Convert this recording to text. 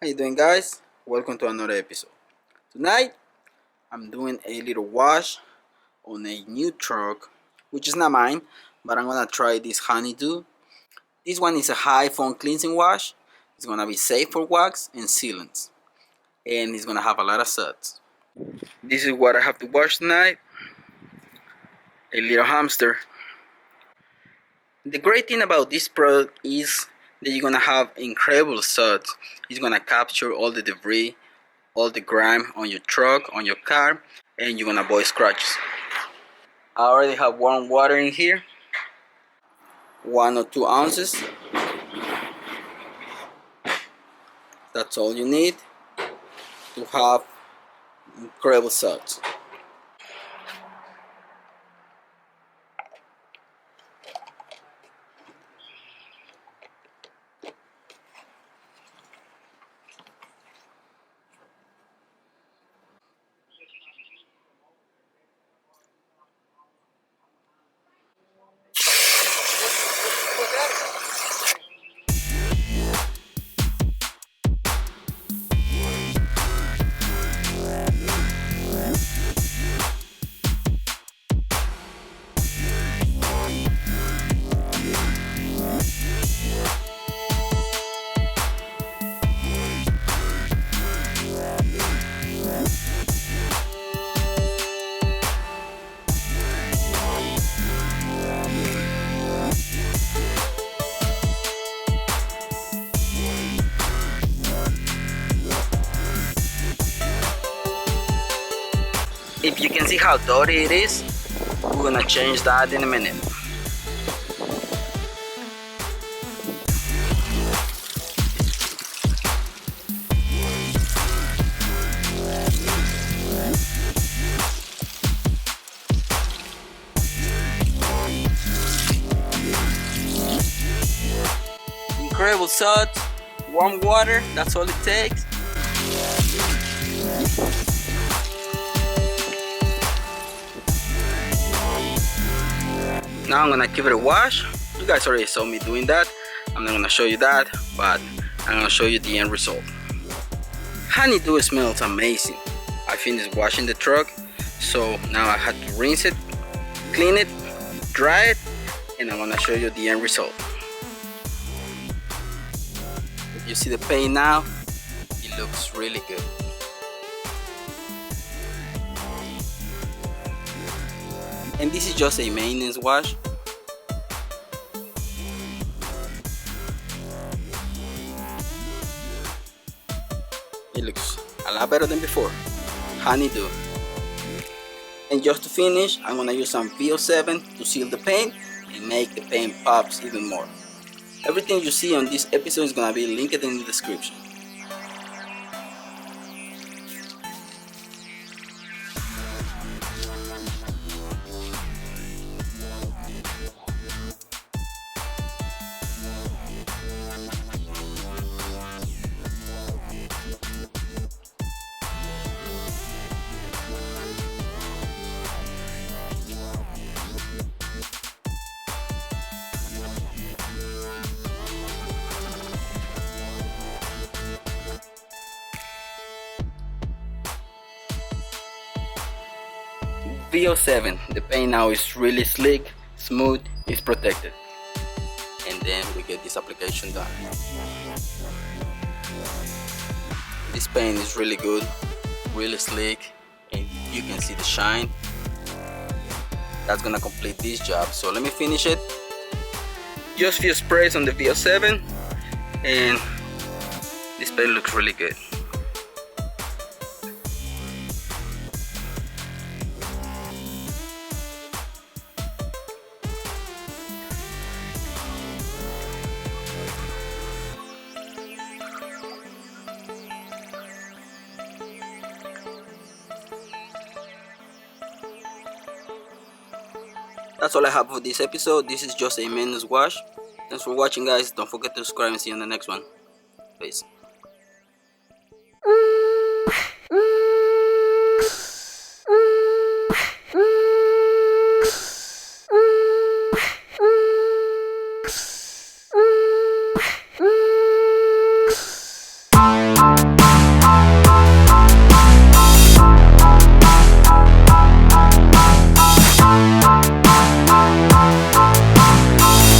How you doing, guys? Welcome to another episode. Tonight I'm doing a little wash on a new truck, which is not mine, but I'm gonna try this Honeydew. This one is a high foam cleansing wash. It's gonna be safe for wax and sealants, and it's gonna have a lot of suds. This is what I have to wash tonight. A little Hamster. The great thing about this product is that you're gonna have incredible suds. It's gonna capture all the debris, all the grime on your truck, on your car, and you're gonna avoid scratches. I already have warm water in here, 1 or 2 ounces. That's all you need to have incredible suds. If you can see how dirty it is, we're gonna change that in a minute. Incredible suds, warm water, that's all it takes. Now I'm gonna give it a wash. You guys already saw me doing that. I'm not gonna show you that, but I'm gonna show you the end result. Honeydew smells amazing. I finished washing the truck, so now I had to rinse it, clean it, dry it, and I'm gonna show you the end result. If you see the paint now, it looks really good. And this is just a maintenance wash. It looks a lot better than before. Honeydew. And just to finish, I'm gonna use some V07 to seal the paint and make the paint pops even more. Everything you see on this episode is gonna be linked in the description. V07, the paint now is really slick, smooth, it's protected. And then we get this application done. This paint is really good, really slick, and you can see the shine. That's gonna complete this job, so let me finish it. Just few sprays on the V07 and this paint looks really good. That's all I have for this episode. This is just a maintenance wash. Thanks for watching, guys. Don't forget to subscribe and see you in the next one. Peace.